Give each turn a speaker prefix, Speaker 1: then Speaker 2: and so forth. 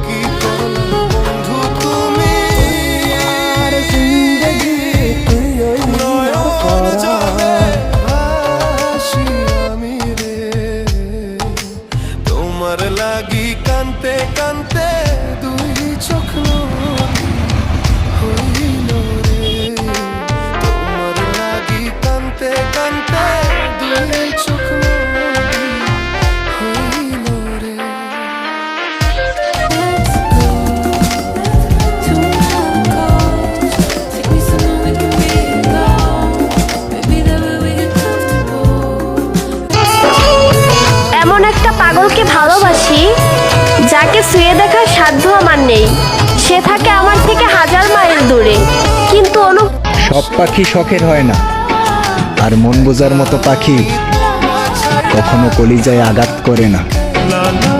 Speaker 1: কি করলে বন্ধু তুমি
Speaker 2: আর জিন্দেগি তুই ওই
Speaker 1: নয়ন জলে ভাসি আমি রে তোমার লাগি কানতে কানতে দুই চোখ নদী হইল রে তোমার লাগি কানতে কানতে দুই চোখ নদী হইল রে
Speaker 3: এমন একটা পাগলকে ভালোবাসি যাকে ছুঁয়ে দেখার সাধ্য আমার নেই। সে থাকে আমার থেকে 1000 মাইল দূরে, কিন্তু
Speaker 4: সব পাখি শখের হয় না, আর মন বোঝার মতো পাখি কখনো কলিজায় আঘাত করে না।
Speaker 1: লা লা